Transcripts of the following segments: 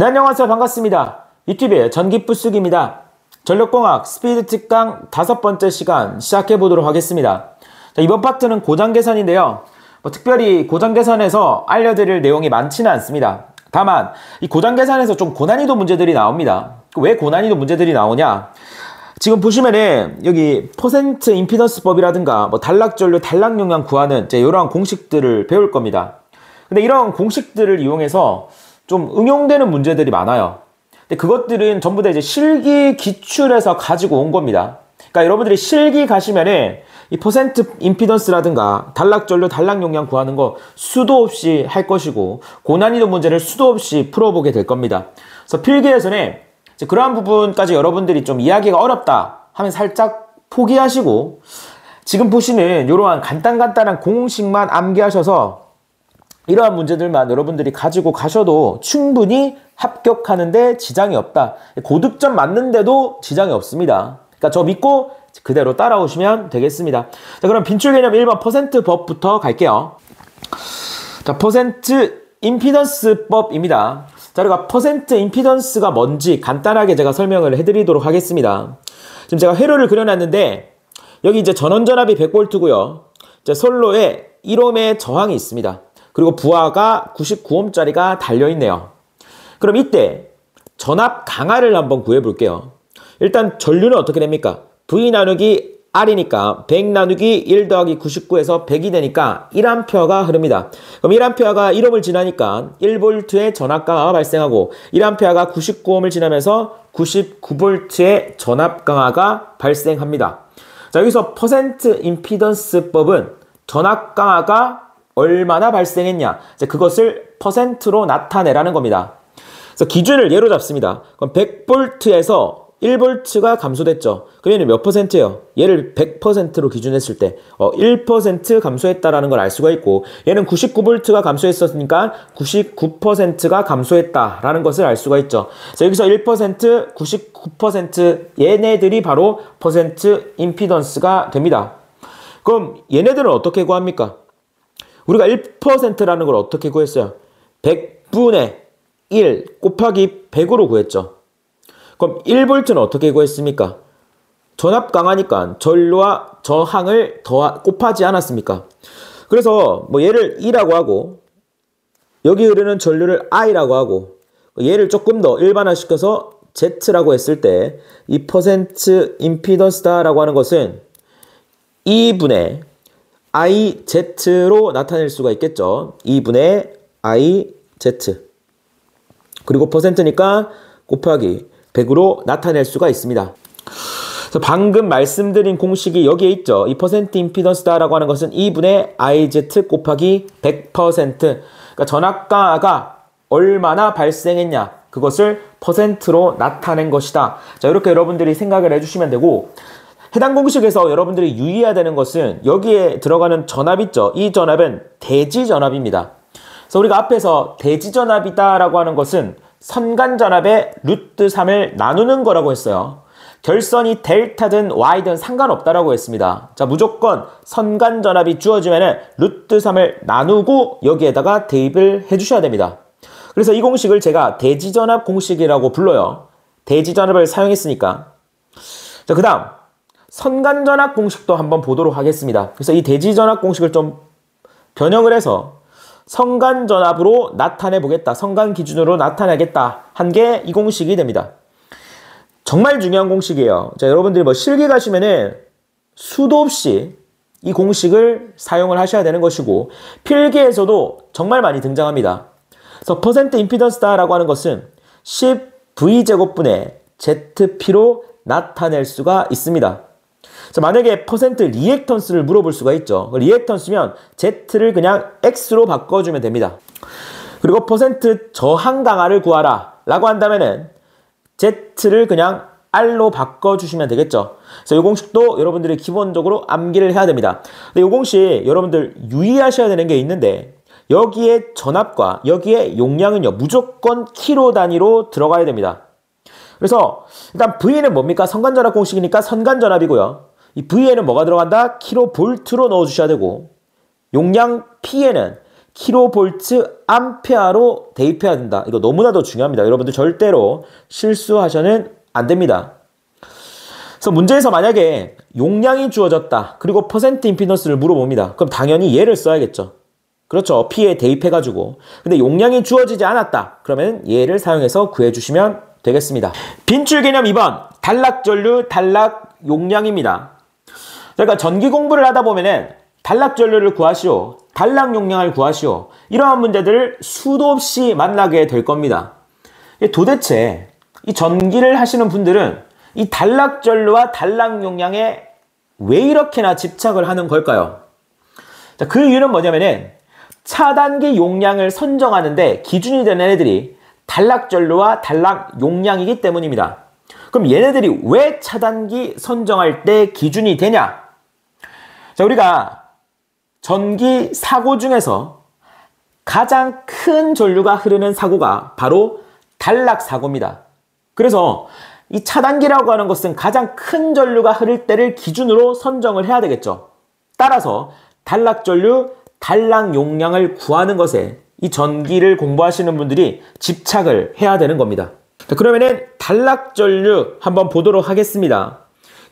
네, 안녕하세요. 반갑습니다. 유튜브의 전기부수기입니다. 전력공학 스피드 특강 5번째 시간 시작해보도록 하겠습니다. 자, 이번 파트는 고장계산인데요. 특별히 고장계산에서 알려드릴 내용이 많지는 않습니다. 다만 이 고장계산에서 좀 고난이도 문제들이 나옵니다. 왜 고난이도 문제들이 나오냐? 지금 보시면은 여기 퍼센트 임피던스법이라든가 단락전류 단락용량 구하는 이런 공식들을 배울 겁니다. 근데 이런 공식들을 이용해서 좀 응용되는 문제들이 많아요. 근데 그것들은 전부 다 이제 실기 기출에서 가지고 온 겁니다. 그러니까 여러분들이 실기 가시면은 이 퍼센트 임피던스라든가 단락전류 단락용량 구하는 거 수도 없이 할 것이고, 고난이도 문제를 수도 없이 풀어보게 될 겁니다. 그래서 필기에서는 이제 그러한 부분까지 여러분들이 좀 이해하기가 어렵다 하면 살짝 포기하시고, 지금 보시는 이러한 간단한 공식만 암기하셔서 이러한 문제들만 여러분들이 가지고 가셔도 충분히 합격하는데 지장이 없다. 고득점 맞는데도 지장이 없습니다. 그러니까 저 믿고 그대로 따라오시면 되겠습니다. 자, 그럼 빈출 개념 1번 퍼센트 법부터 갈게요. 자, 퍼센트 임피던스 법입니다. 자, 그러니까 퍼센트 임피던스가 뭔지 간단하게 제가 설명을 해드리도록 하겠습니다. 지금 제가 회로를 그려놨는데 여기 이제 전원전압이 100V고요. 이제 선로에 1ohm의 저항이 있습니다. 그리고 부하가 99ohm짜리가 달려있네요. 그럼 이때 전압 강하를 한번 구해볼게요. 일단 전류는 어떻게 됩니까? V 나누기 R이니까 100 나누기 1 더하기 99에서 100이 되니까 1A가 흐릅니다. 그럼 1A가 1ohm을 지나니까 1V의 전압 강화가 발생하고 1A가 99ohm을 지나면서 99V의 전압 강화가 발생합니다. 자, 여기서 퍼센트 임피던스법은 전압 강화가 얼마나 발생했냐, 그것을 퍼센트로 나타내라는 겁니다. 그래서 기준을 예로 잡습니다. 그럼 100V에서 1V가 감소됐죠. 그러면 몇 퍼센트예요? 얘를 100%로 기준했을 때 1% 감소했다라는 걸 알 수가 있고, 얘는 99V가 감소했었으니까 99%가 감소했다라는 것을 알 수가 있죠. 그래서 여기서 1%, 99% 얘네들이 바로 퍼센트 임피던스가 됩니다. 그럼 얘네들은 어떻게 구합니까? 우리가 1%라는 걸 어떻게 구했어요? 100분의 1 곱하기 100으로 구했죠. 그럼 1V는 어떻게 구했습니까? 전압 강하니까 전류와 저항을 곱하지 않았습니까? 그래서 얘를 E라고 하고 여기 흐르는 전류를 I라고 하고 얘를 조금 더 일반화시켜서 Z라고 했을 때 이 퍼센트 임피던스다라고 하는 것은 2분의 IZ로 나타낼 수가 있겠죠. 2분의 IZ 그리고 퍼센트니까 곱하기 100으로 나타낼 수가 있습니다. 그래서 방금 말씀드린 공식이 여기에 있죠. 이 퍼센트 임피던스다라고 하는 것은 2분의 IZ 곱하기 100%. 그러니까 전압 강화가 얼마나 발생했냐, 그것을 퍼센트로 나타낸 것이다. 자, 이렇게 여러분들이 생각을 해주시면 되고, 해당 공식에서 여러분들이 유의해야 되는 것은 여기에 들어가는 전압 있죠. 이 전압은 대지전압입니다. 그래서 우리가 앞에서 대지전압이다라고 하는 것은 선간전압의 루트 3을 나누는 거라고 했어요. 결선이 델타든 Y든 상관없다라고 했습니다. 자, 무조건 선간전압이 주어지면 루트 3을 나누고 여기에다가 대입을 해주셔야 됩니다. 그래서 이 공식을 제가 대지전압 공식이라고 불러요. 대지전압을 사용했으니까. 자, 그 다음 선간전압 공식도 한번 보도록 하겠습니다. 그래서 이 대지전압 공식을 좀 변형을 해서 선간전압으로 나타내 보겠다, 선간 기준으로 나타내겠다 한 게 이 공식이 됩니다. 정말 중요한 공식이에요. 자, 여러분들이 실기 가시면은 수도 없이 이 공식을 사용을 하셔야 되는 것이고, 필기에서도 정말 많이 등장합니다. 그래서 퍼센트 임피던스다라고 하는 것은 10V제곱분의 ZP로 나타낼 수가 있습니다. 자, 만약에 퍼센트 리액턴스를 물어볼 수가 있죠. 리액턴스면 Z를 그냥 X로 바꿔주면 됩니다. 그리고 퍼센트 저항 강화를 구하라 라고 한다면은 Z를 그냥 R로 바꿔주시면 되겠죠. 그래서 이 공식도 여러분들이 기본적으로 암기를 해야 됩니다. 근데 이 공식 여러분들 유의하셔야 되는 게 있는데, 여기에 전압과 여기에 용량은요 무조건 킬로 단위로 들어가야 됩니다. 그래서 일단 V는 뭡니까? 선간전압 공식이니까 선간전압이고요. 이 V에는 뭐가 들어간다? 킬로볼트로 넣어주셔야 되고, 용량 P에는 킬로볼트 암페어로 대입해야 된다. 이거 너무나도 중요합니다. 여러분들 절대로 실수하셔는 안 됩니다. 그래서 문제에서 만약에 용량이 주어졌다. 그리고 퍼센트 임피던스를 물어봅니다. 그럼 당연히 얘를 써야겠죠. 그렇죠. P에 대입해가지고. 근데 용량이 주어지지 않았다. 그러면 얘를 사용해서 구해주시면 되겠습니다. 빈출 개념 2번. 단락전류, 단락 용량입니다. 그러니까 전기 공부를 하다 보면은 단락전류를 구하시오, 단락 용량을 구하시오, 이러한 문제들을 수도 없이 만나게 될 겁니다. 도대체 이 전기를 하시는 분들은 이 단락전류와 단락 용량에 왜 이렇게나 집착을 하는 걸까요? 자, 그 이유는 뭐냐면은 차단기 용량을 선정하는데 기준이 되는 애들이 단락전류와 단락 용량이기 때문입니다. 그럼 얘네들이 왜 차단기 선정할 때 기준이 되냐? 자, 우리가 전기 사고 중에서 가장 큰 전류가 흐르는 사고가 바로 단락 사고입니다. 그래서 이 차단기라고 하는 것은 가장 큰 전류가 흐를 때를 기준으로 선정을 해야 되겠죠. 따라서 단락 전류, 단락 용량을 구하는 것에 이 전기를 공부하시는 분들이 집착을 해야 되는 겁니다. 자, 그러면은 단락 전류 한번 보도록 하겠습니다.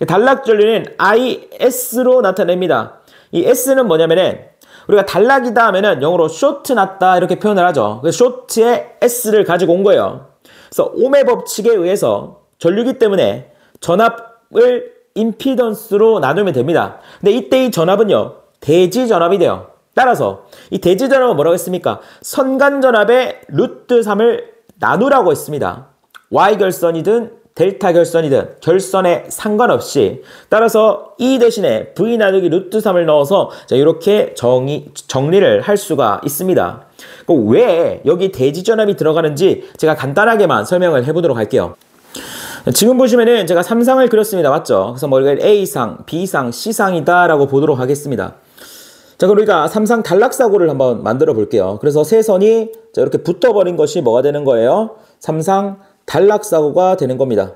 단락 전류는 IS로 나타냅니다. 이 S는 뭐냐면은 우리가 단락이다 하면은 영어로 쇼트 났다 이렇게 표현을 하죠. 그래서 쇼트에 S를 가지고 온 거예요. 그래서 옴의 법칙에 의해서 전류기 때문에 전압을 임피던스로 나누면 됩니다. 근데 이때 이 전압은요, 대지 전압이 돼요. 따라서 이 대지 전압은 뭐라고 했습니까? 선간 전압의 루트 3을 나누라고 했습니다. Y 결선이든 델타 결선이든 결선에 상관없이, 따라서 E 대신에 V 나누기 루트 3을 넣어서 자, 이렇게 정리를 할 수가 있습니다. 왜 여기 대지 전압이 들어가는지 제가 간단하게만 설명을 해보도록 할게요. 지금 보시면은 제가 3상을 그렸습니다. 맞죠? 그래서 뭐 A상, B상, C상이다 라고 보도록 하겠습니다. 자, 그럼 우리가 3상 단락사고를 한번 만들어 볼게요. 그래서 세 선이 자, 이렇게 붙어버린 것이 뭐가 되는 거예요? 3상 단락사고가 되는 겁니다.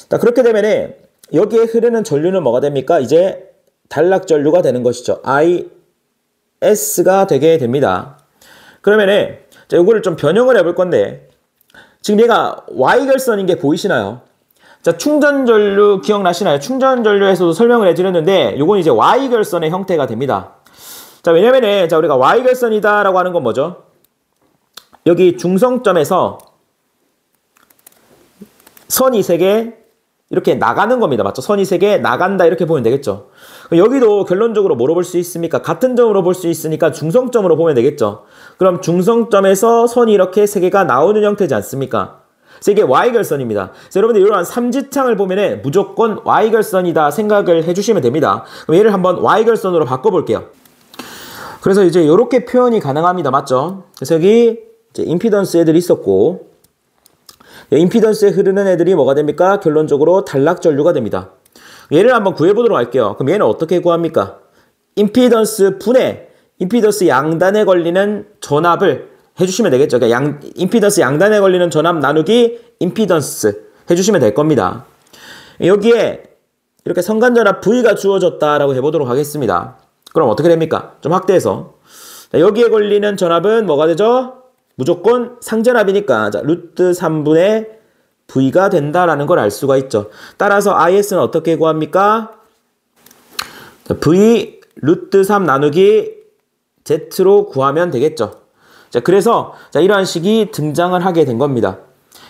자, 그렇게 되면은 여기에 흐르는 전류는 뭐가 됩니까? 이제 단락전류가 되는 것이죠. IS가 되게 됩니다. 그러면은 자, 이거를 좀 변형을 해볼 건데, 지금 얘가 Y결선인 게 보이시나요? 자, 충전전류 기억나시나요? 충전전류에서도 설명을 해드렸는데 이건 이제 Y결선의 형태가 됩니다. 자, 왜냐면은 자, 우리가 Y결선이다 라고 하는 건 뭐죠? 여기 중성점에서 선이 3개 이렇게 나가는 겁니다. 맞죠? 선이 3개 나간다 이렇게 보면 되겠죠. 여기도 결론적으로 뭐로 볼 수 있습니까? 같은 점으로 볼 수 있으니까 중성점으로 보면 되겠죠. 그럼 중성점에서 선이 이렇게 3개가 나오는 형태지 않습니까? 그래서 이게 Y결선입니다. 그래서 여러분들 이러한 삼지창을 보면은 무조건 Y결선이다 생각을 해주시면 됩니다. 그럼 얘를 한번 Y결선으로 바꿔볼게요. 그래서 이제 이렇게 표현이 가능합니다. 맞죠? 그래서 여기 이제 임피던스 애들이 있었고, 임피던스에 흐르는 애들이 뭐가 됩니까? 결론적으로 단락전류가 됩니다. 얘를 한번 구해보도록 할게요. 그럼 얘는 어떻게 구합니까? 임피던스 분의 임피던스 양단에 걸리는 전압을 해주시면 되겠죠. 그러니까 임피던스 양단에 걸리는 전압 나누기 임피던스 해주시면 될 겁니다. 여기에 이렇게 선간전압 V가 주어졌다라고 해보도록 하겠습니다. 그럼 어떻게 됩니까? 좀 확대해서. 자, 여기에 걸리는 전압은 뭐가 되죠? 무조건 상전압이니까 자, 루트 3분의 V가 된다라는 걸 알 수가 있죠. 따라서 IS는 어떻게 구합니까? 자, V 루트 3 나누기 Z로 구하면 되겠죠. 자, 그래서 자, 이러한 식이 등장을 하게 된 겁니다.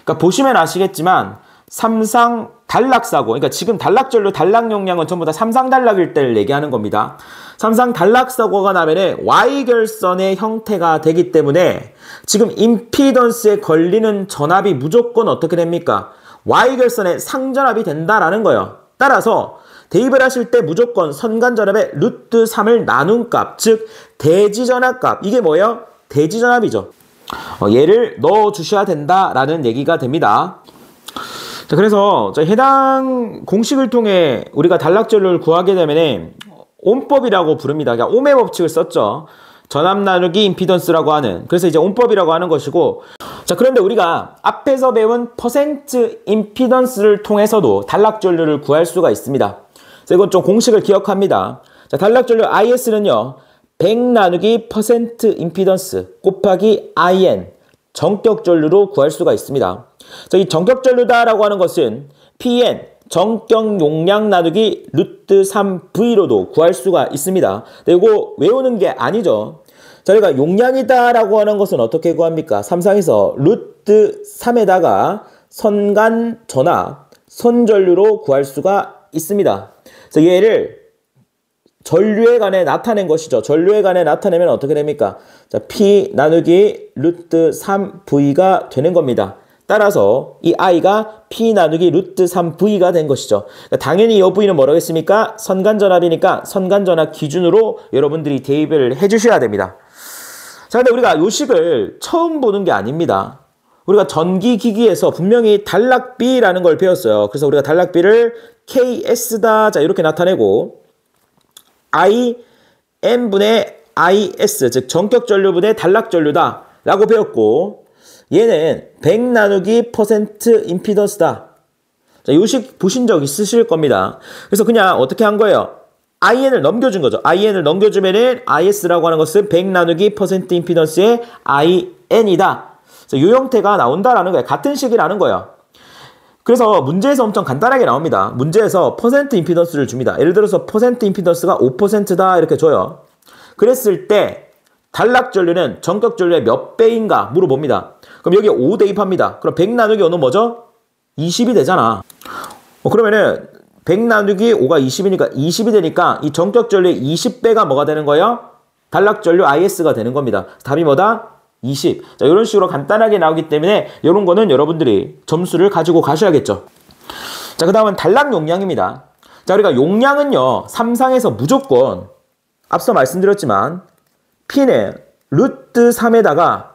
그러니까 보시면 아시겠지만 3상 단락사고, 그러니까 지금 단락전류 단락 용량은 전부 다 3상 단락일 때를 얘기하는 겁니다. 3상 단락사고가 나면은 Y결선의 형태가 되기 때문에 지금 임피던스에 걸리는 전압이 무조건 어떻게 됩니까? Y결선의 상전압이 된다라는 거예요. 따라서 대입을 하실 때 무조건 선간전압의 루트 3을 나눈 값, 즉 대지전압 값, 이게 뭐예요? 대지전압이죠. 얘를 넣어주셔야 된다라는 얘기가 됩니다. 자, 그래서 해당 공식을 통해 우리가 단락전류를 구하게 되면 옴법이라고 부릅니다. 그러니까 옴의 법칙을 썼죠. 전압 나누기 임피던스라고 하는, 그래서 이제 옴법이라고 하는 것이고, 자, 그런데 우리가 앞에서 배운 퍼센트 임피던스를 통해서도 단락전류를 구할 수가 있습니다. 그래서 이건 좀 공식을 기억합니다. 자, 단락전류 IS는요, 100 나누기 퍼센트 임피던스 곱하기 IN 정격 전류로 구할 수가 있습니다. 자, 이 정격 전류다라고 하는 것은 PN 정격 용량 나누기 루트 3V로도 구할 수가 있습니다. 이거 외우는 게 아니죠. 자, 우리가 용량이다라고 하는 것은 어떻게 구합니까? 삼상에서 루트 3에다가 선간 전압, 선전류로 구할 수가 있습니다. 그래서 얘를 전류에 관해 나타낸 것이죠. 전류에 관해 나타내면 어떻게 됩니까? 자, P 나누기 루트 3V가 되는 겁니다. 따라서 이 I가 P 나누기 루트 3V가 된 것이죠. 그러니까 당연히 이 V는 뭐라고 했습니까? 선간전압이니까 선간전압 기준으로 여러분들이 대입을 해주셔야 됩니다. 자, 근데 우리가 요식을 처음 보는 게 아닙니다. 우리가 전기기기에서 분명히 단락비라는 걸 배웠어요. 그래서 우리가 단락비를 KS다, 자, 이렇게 나타내고 IM분의 IS, 즉 전격전류분의 단락전류다 라고 배웠고, 얘는 100 나누기 퍼센트 임피던스다. 자, 요식 보신 적 있으실 겁니다. 그래서 그냥 어떻게 한 거예요? IN을 넘겨준 거죠. IN을 넘겨주면은 IS라고 하는 것은 100 나누기 퍼센트 임피던스의 IN이다. 이 형태가 나온다라는 거예요. 같은 식이라는 거예요. 그래서 문제에서 엄청 간단하게 나옵니다. 문제에서 퍼센트 임피던스를 줍니다. 예를 들어서 퍼센트 임피던스가 5%다 이렇게 줘요. 그랬을 때 단락전류는 전격전류의 몇 배인가 물어봅니다. 그럼 여기에 5 대입합니다. 그럼 100 나누기 5는 뭐죠? 20이 되잖아. 그러면은 100 나누기 5가 20이니까 20이 되니까 이 전격전류의 20배가 뭐가 되는 거예요? 단락전류 IS가 되는 겁니다. 답이 뭐다? 20. 자, 이런 식으로 간단하게 나오기 때문에 이런 거는 여러분들이 점수를 가지고 가셔야겠죠. 자, 그 다음은 단락 용량입니다. 자, 우리가 용량은요, 삼상에서 무조건 앞서 말씀드렸지만 P는 루트 3에다가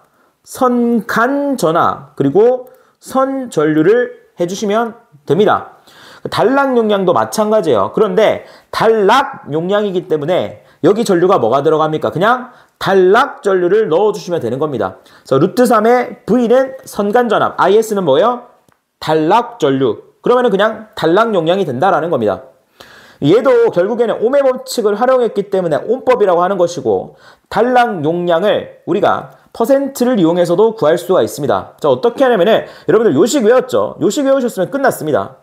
선간 전압 그리고 선 전류를 해주시면 됩니다. 단락 용량도 마찬가지예요. 그런데 단락 용량이기 때문에 여기 전류가 뭐가 들어갑니까? 그냥 단락 전류를 넣어주시면 되는 겁니다. 그래서 루트 3의 V는 선간 전압, IS는 뭐예요? 단락 전류. 그러면은 그냥 단락 용량이 된다라는 겁니다. 얘도 결국에는 옴의 법칙을 활용했기 때문에 옴법이라고 하는 것이고, 단락 용량을 우리가 퍼센트를 이용해서도 구할 수가 있습니다. 자, 어떻게 하냐면은 여러분들 요식 외웠죠? 요식 외우셨으면 끝났습니다.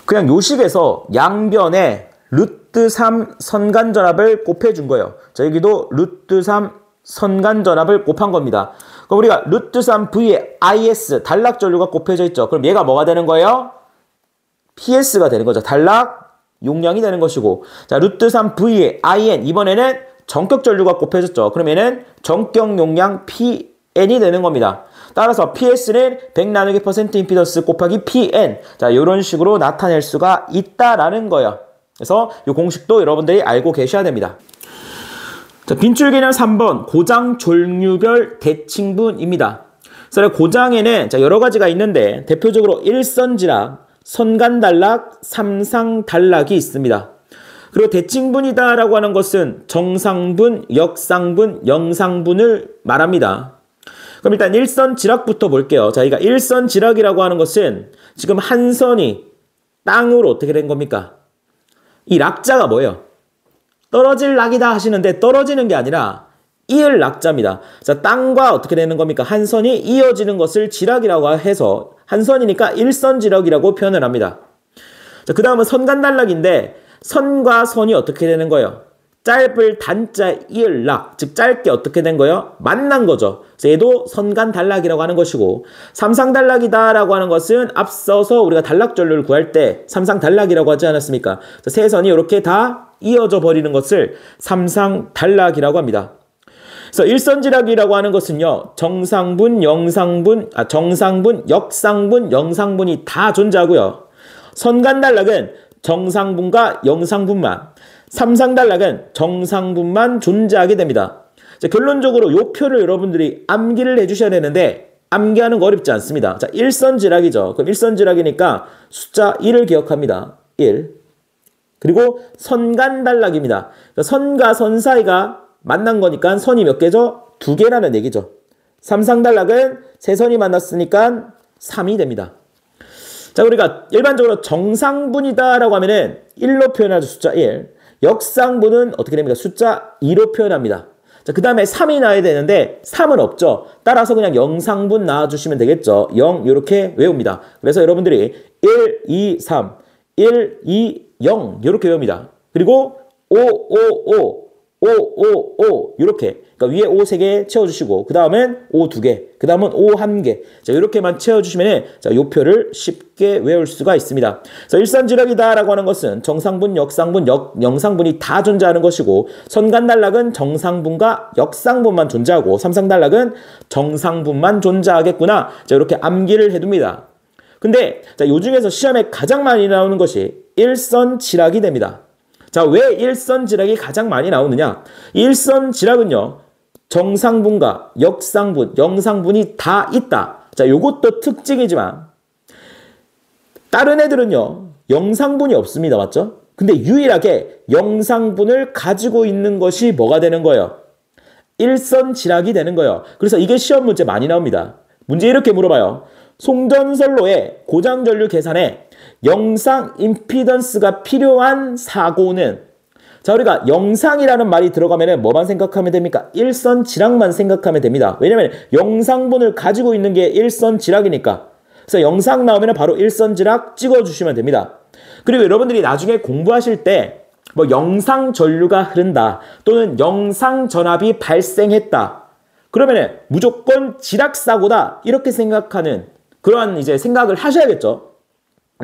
그냥 요식에서 양변에 루트 3 선간전압을 곱해준 거예요. 자, 여기도 루트 3 선간전압을 곱한 겁니다. 그럼 우리가 루트 3 V의 IS, 단락전류가 곱해져 있죠. 그럼 얘가 뭐가 되는 거예요? PS가 되는 거죠. 단락 용량이 되는 것이고, 자, 루트 3 V의 IN, 이번에는 전격전류가 곱해졌죠. 그럼 얘는 전격 용량 PN이 되는 겁니다. 따라서 PS는 100 나누기 퍼센트 임피던스 곱하기 PN. 자, 이런 식으로 나타낼 수가 있다라는 거예요. 그래서 이 공식도 여러분들이 알고 계셔야 됩니다. 자, 빈출 개념 3번 고장 종류별 대칭분입니다. 그래서 고장에는 자, 여러 가지가 있는데 대표적으로 일선지락, 선간단락, 삼상단락이 있습니다. 그리고 대칭분이다라고 하는 것은 정상분, 역상분, 영상분을 말합니다. 그럼 일단 일선지락부터 볼게요. 자, 그러니까 일선지락이라고 하는 것은 지금 한 선이 땅으로 어떻게 된 겁니까? 이 락자가 뭐예요? 떨어질 락이다 하시는데 떨어지는 게 아니라 이을 락자입니다. 자, 땅과 어떻게 되는 겁니까? 한 선이 이어지는 것을 지락이라고 해서 한 선이니까 일선지락이라고 표현을 합니다. 자, 그 다음은 선간단락인데 선과 선이 어떻게 되는 거예요? 짧을 단자 이을 락, 즉 짧게 어떻게 된 거예요? 만난 거죠. 그래서 얘도 선간단락이라고 하는 것이고, 삼상단락이다라고 하는 것은 앞서서 우리가 단락전류를 구할 때 삼상단락이라고 하지 않았습니까? 세 선이 이렇게 다 이어져 버리는 것을 삼상단락이라고 합니다. 그래서 일선지락이라고 하는 것은요, 정상분, 역상분, 영상분이 다 존재하고요. 선간단락은 정상분과 영상분만, 삼상단락은 정상분만 존재하게 됩니다. 자, 결론적으로 이 표를 여러분들이 암기를 해주셔야 되는데 암기하는 거 어렵지 않습니다. 자, 일선지락이죠. 그럼 일선지락이니까 숫자 1을 기억합니다. 1. 그리고 선간단락입니다. 그러니까 선과 선 사이가 만난 거니까 선이 몇 개죠? 2개라는 얘기죠. 삼상단락은 세 선이 만났으니까 3이 됩니다. 자, 우리가 일반적으로 정상분이다라고 하면은 1로 표현하죠. 숫자 1. 역상분은 어떻게 됩니까? 숫자 2로 표현합니다. 자, 그 다음에 3이 나와야 되는데 3은 없죠. 따라서 그냥 영상분 나와주시면 되겠죠. 0 이렇게 외웁니다. 그래서 여러분들이 1, 2, 3, 1, 2, 0 이렇게 외웁니다. 그리고 5, 5, 5, 5, 5, 5 이렇게, 그러니까 위에 5 3개 채워주시고 그 다음엔 5 2개, 그 다음은 5 1개. 자, 이렇게만 채워주시면 자, 요 표를 쉽게 외울 수가 있습니다. 자, 일선지력이다라고 하는 것은 정상분, 역상분, 영상분이 다 존재하는 것이고, 선간단락은 정상분과 역상분만 존재하고 삼상단락은 정상분만 존재하겠구나. 자, 이렇게 암기를 해둡니다. 근데 자, 요 중에서 시험에 가장 많이 나오는 것이 일선지락이 됩니다. 자, 왜 일선지락이 가장 많이 나오느냐? 일선지락은요, 정상분과 역상분, 영상분이 다 있다. 자, 요것도 특징이지만 다른 애들은요, 영상분이 없습니다. 맞죠? 근데 유일하게 영상분을 가지고 있는 것이 뭐가 되는 거예요? 일선지락이 되는 거예요. 그래서 이게 시험 문제 많이 나옵니다. 문제 이렇게 물어봐요. 송전선로의 고장전류 계산에 영상 임피던스가 필요한 사고는, 자, 우리가 영상이라는 말이 들어가면 뭐만 생각하면 됩니까? 일선지락만 생각하면 됩니다. 왜냐면 영상분을 가지고 있는 게 일선지락이니까. 그래서 영상 나오면 바로 일선지락 찍어주시면 됩니다. 그리고 여러분들이 나중에 공부하실 때 뭐 영상 전류가 흐른다 또는 영상 전압이 발생했다 그러면 무조건 지락사고다 이렇게 생각하는 그러한 이제 생각을 하셔야겠죠.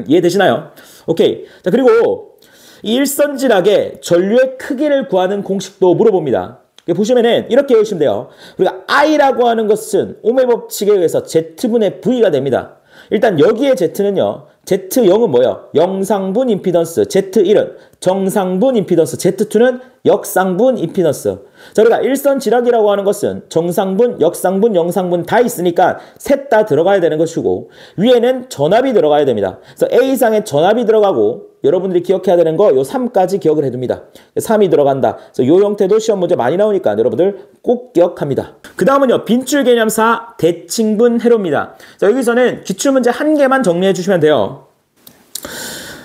이해되시나요? 오케이. 자, 그리고 이 일선지락의 전류의 크기를 구하는 공식도 물어봅니다. 보시면은 이렇게 외우시면 돼요. 우리가 I라고 하는 것은 ohm의 법칙에 의해서 Z분의 V가 됩니다. 일단 여기에 Z는요. Z0은 뭐예요? 영상분 임피던스. Z1은 정상분 임피던스. Z2는 역상분 임피던스. 자, 우리가 일선지락이라고 하는 것은 정상분, 역상분, 영상분 다 있으니까 셋 다 들어가야 되는 것이고 위에는 전압이 들어가야 됩니다. 그래서 A상에 전압이 들어가고 여러분들이 기억해야 되는 거 요 3까지 기억을 해둡니다. 3이 들어간다. 그래서 요 형태도 시험 문제 많이 나오니까 여러분들 꼭 기억합니다. 그 다음은요. 빈출 개념사 대칭분 회로입니다. 자, 여기서는 기출문제 한 개만 정리해 주시면 돼요.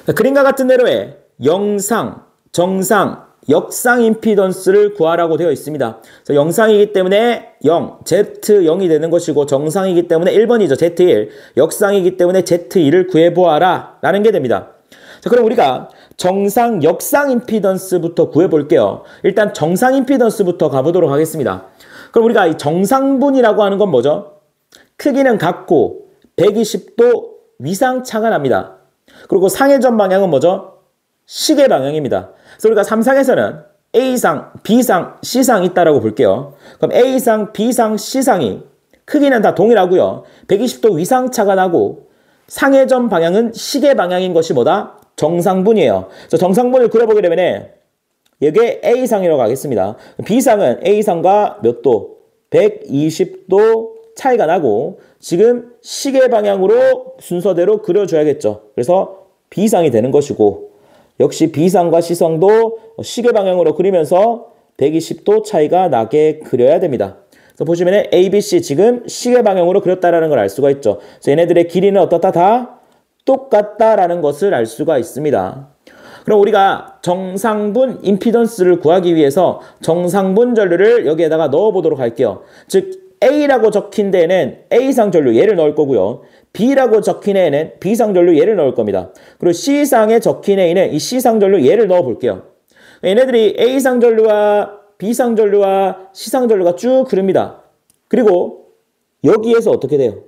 자, 그림과 같은 회로에 영상, 정상, 역상 임피던스를 구하라고 되어 있습니다. 그래서 영상이기 때문에 0, Z0이 되는 것이고 정상이기 때문에 1번이죠. Z1, 역상이기 때문에 Z2를 구해보아라 라는 게 됩니다. 자, 그럼 우리가 정상, 역상 임피던스부터 구해볼게요. 일단 정상 임피던스부터 가보도록 하겠습니다. 그럼 우리가 이 정상분이라고 하는 건 뭐죠? 크기는 같고 120도 위상차가 납니다. 그리고 상회전 방향은 뭐죠? 시계 방향입니다. 그래서 우리가 3상에서는 A상, B상, C상 있다라고 볼게요. 그럼 A상, B상, C상이 크기는 다 동일하고요. 120도 위상차가 나고 상회전 방향은 시계 방향인 것이 뭐다? 정상분이에요. 그래서 정상분을 그려보게 되면 이게 A상이라고 하겠습니다. B상은 A상과 몇 도? 120도 차이가 나고 지금 시계 방향으로 순서대로 그려줘야겠죠. 그래서 B상이 되는 것이고 역시 B상과 C상도 시계 방향으로 그리면서 120도 차이가 나게 그려야 됩니다. 그래서 보시면 A, B, C 지금 시계 방향으로 그렸다는 걸 알 수가 있죠. 그래서 얘네들의 길이는 어떻다? 다 똑같다라는 것을 알 수가 있습니다. 그럼 우리가 정상분 임피던스를 구하기 위해서 정상분 전류를 여기에다가 넣어보도록 할게요. 즉 A라고 적힌 데에는 A상 전류 얘를 넣을 거고요. B라고 적힌 애에는 B상 전류 얘를 넣을 겁니다. 그리고 C상에 적힌 애에는 이 C상 전류 얘를 넣어 볼게요. 얘네들이 A상 전류와 B상 전류와 C상 전류가 쭉 흐릅니다. 그리고 여기에서 어떻게 돼요?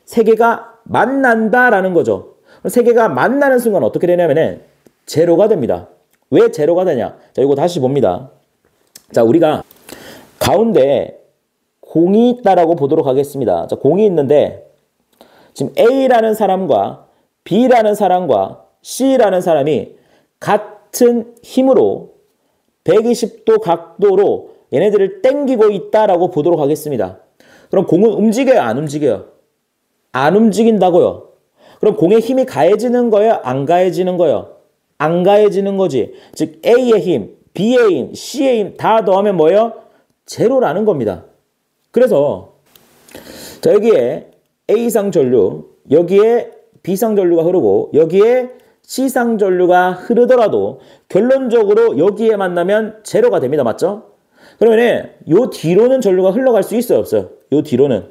세 개가 만난다라는 거죠. 세 개가 만나는 순간 어떻게 되냐면은 제로가 됩니다. 왜 제로가 되냐? 자, 이거 다시 봅니다. 자, 우리가 가운데 공이 있다라고 보도록 하겠습니다. 자, 공이 있는데 지금 A라는 사람과 B라는 사람과 C라는 사람이 같은 힘으로 120도 각도로 얘네들을 땡기고 있다라고 보도록 하겠습니다. 그럼 공은 움직여요? 안 움직여요? 안 움직인다고요. 그럼 공의 힘이 가해지는 거예요? 안 가해지는 거예요? 안 가해지는 거지. 즉 A의 힘, B의 힘, C의 힘 다 더하면 뭐예요? 제로라는 겁니다. 그래서 자, 여기에 A상 전류, 여기에 B상 전류가 흐르고 여기에 C상 전류가 흐르더라도 결론적으로 여기에 만나면 제로가 됩니다. 맞죠? 그러면은 요 뒤로는 전류가 흘러갈 수 있어요, 없어요? 요 뒤로는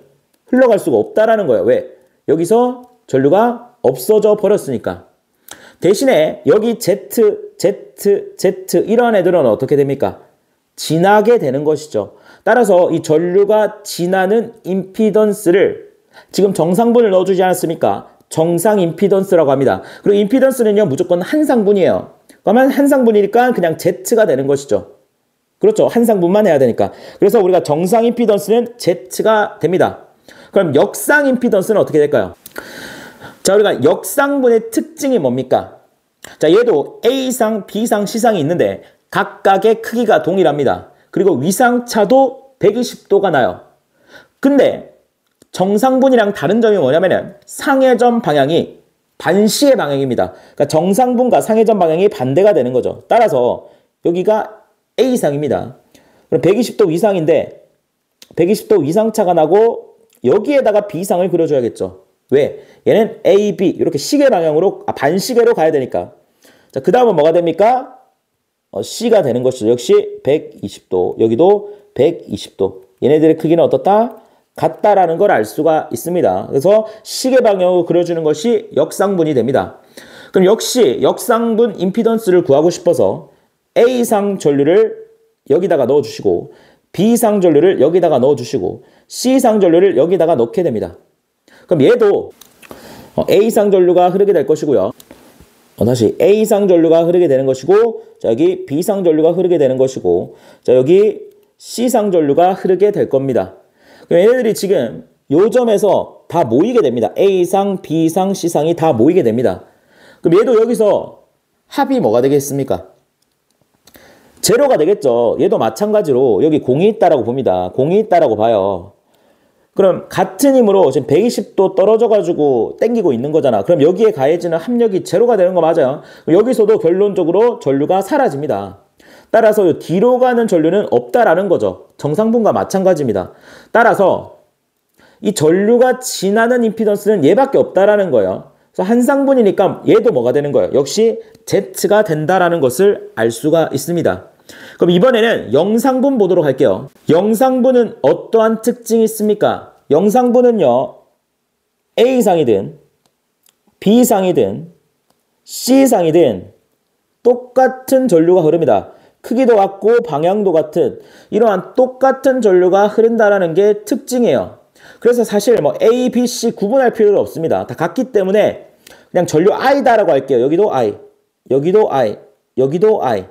흘러갈 수가 없다라는 거예요. 왜? 여기서 전류가 없어져 버렸으니까. 대신에 여기 Z 이런 애들은 어떻게 됩니까? 지나게 되는 것이죠. 따라서 이 전류가 지나는 임피던스를 지금 정상분을 넣어주지 않았습니까? 정상 임피던스라고 합니다. 그리고 임피던스는요, 무조건 한상분이에요. 그러면 한상분이니까 그냥 Z가 되는 것이죠. 그렇죠. 한상분만 해야 되니까. 그래서 우리가 정상 임피던스는 Z가 됩니다. 그럼 역상 임피던스는 어떻게 될까요? 자, 우리가 역상분의 특징이 뭡니까? 자, 얘도 A상, B상, C상이 있는데 각각의 크기가 동일합니다. 그리고 위상차도 120도가 나요. 근데 정상분이랑 다른 점이 뭐냐면은 상회전 방향이 반시의 방향입니다. 그러니까 정상분과 상회전 방향이 반대가 되는 거죠. 따라서 여기가 A상입니다. 그럼 120도 위상인데 120도 위상차가 나고 여기에다가 B상을 그려줘야겠죠. 왜? 얘는 A, B 이렇게 시계 방향으로 반시계로 가야 되니까. 자, 그 다음은 뭐가 됩니까? C가 되는 것이죠. 역시 120도. 여기도 120도. 얘네들의 크기는 어떻다? 같다라는 걸 알 수가 있습니다. 그래서 시계 방향으로 그려주는 것이 역상분이 됩니다. 그럼 역시 역상분 임피던스를 구하고 싶어서 A상 전류를 여기다가 넣어주시고 B상 전류를 여기다가 넣어주시고 C상 전류를 여기다가 넣게 됩니다. 그럼 얘도 A상 전류가 흐르게 될 것이고요. 다시 A상 전류가 흐르게 되는 것이고, 자, 여기 B상 전류가 흐르게 되는 것이고, 자, 여기 C상 전류가 흐르게 될 겁니다. 그럼 얘네들이 지금 요 점에서 다 모이게 됩니다. A상, B상, C상이 다 모이게 됩니다. 그럼 얘도 여기서 합이 뭐가 되겠습니까? 제로가 되겠죠. 얘도 마찬가지로 여기 공이 있다라고 봅니다. 공이 있다라고 봐요. 그럼 같은 힘으로 지금 120도 떨어져가지고 땡기고 있는 거잖아. 그럼 여기에 가해지는 합력이 제로가 되는 거 맞아요. 여기서도 결론적으로 전류가 사라집니다. 따라서 뒤로 가는 전류는 없다라는 거죠. 정상분과 마찬가지입니다. 따라서 이 전류가 지나는 임피던스는 얘밖에 없다라는 거예요. 그래서 한상분이니까 얘도 뭐가 되는 거예요? 역시 Z가 된다라는 것을 알 수가 있습니다. 그럼 이번에는 영상분 보도록 할게요. 영상분은 어떠한 특징이 있습니까? 영상분은요, A상이든 B상이든 C상이든 똑같은 전류가 흐릅니다. 크기도 같고 방향도 같은 이러한 똑같은 전류가 흐른다라는 게 특징이에요. 그래서 사실 뭐 A, B, C 구분할 필요가 없습니다. 다 같기 때문에 그냥 전류 I다라고 할게요. 여기도 I, 여기도 I, 여기도 I.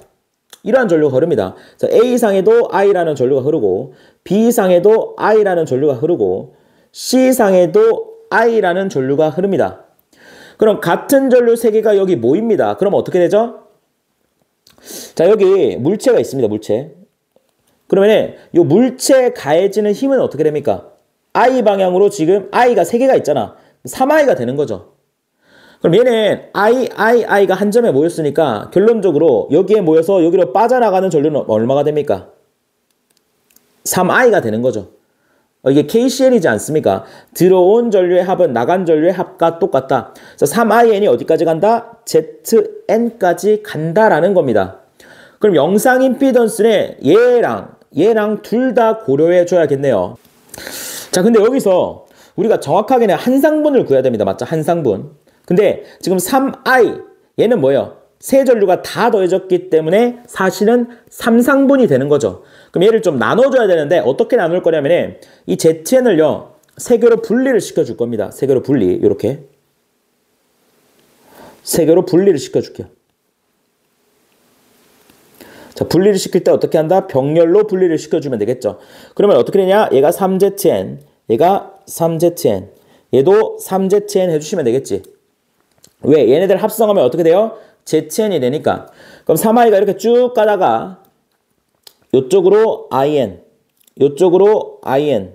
이러한 전류가 흐릅니다. A상에도 I라는 전류가 흐르고 B상에도 I라는 전류가 흐르고 C상에도 I라는 전류가 흐릅니다. 그럼 같은 전류 3개가 여기 모입니다. 그럼 어떻게 되죠? 자, 여기 물체가 있습니다. 물체. 그러면 이 물체에 가해지는 힘은 어떻게 됩니까? I 방향으로 지금 I가 3개가 있잖아. 3I가 되는 거죠. 그럼 얘는 I가 한 점에 모였으니까 결론적으로 여기에 모여서 여기로 빠져나가는 전류는 얼마가 됩니까? 3I가 되는 거죠. 이게 KCL이지 않습니까? 들어온 전류의 합은 나간 전류의 합과 똑같다. 그래서 3IN이 어디까지 간다? ZN까지 간다라는 겁니다. 그럼 영상 임피던스는 얘랑 둘 다 고려해 줘야겠네요. 자, 근데 여기서 우리가 정확하게는 한상분을 구해야 됩니다. 맞죠? 한상분. 근데 지금 3I 얘는 뭐예요? 세 전류가 다 더해졌기 때문에 사실은 3상분이 되는 거죠. 그럼 얘를 좀 나눠줘야 되는데 어떻게 나눌 거냐면 이 ZN을요 3개로 분리를 시켜줄 겁니다. 3개로 분리 이렇게 3개로 분리를 시켜줄게요. 자, 분리를 시킬 때 어떻게 한다? 병렬로 분리를 시켜주면 되겠죠. 그러면 어떻게 되냐? 얘가 3ZN, 얘가 3ZN, 얘도 3ZN 해주시면 되겠지. 왜? 얘네들 합성하면 어떻게 돼요? ZN이 되니까. 그럼 3I가 이렇게 쭉 가다가 요쪽으로 IN, 요쪽으로 IN,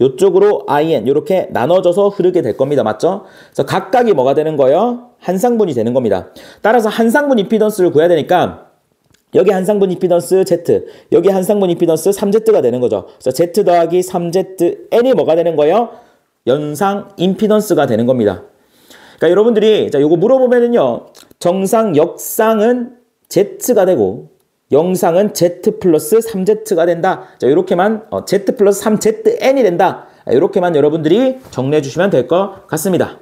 요쪽으로 IN 이렇게 나눠져서 흐르게 될 겁니다. 맞죠? 그래서 각각이 뭐가 되는 거예요? 한상분이 되는 겁니다. 따라서 한상분 임피던스를 구해야 되니까 여기 한상분 임피던스 Z, 여기 한상분 임피던스 3Z가 되는 거죠. 그래서 Z 더하기 3ZN이 뭐가 되는 거예요? 연상 임피던스가 되는 겁니다. 그러니까 여러분들이 자 요거 물어보면은요 정상 역상은 Z가 되고 영상은 Z 플러스 3Z가 된다. 자, 이렇게만 Z 플러스 3ZN이 된다. 이렇게만 여러분들이 정리해 주시면 될 것 같습니다.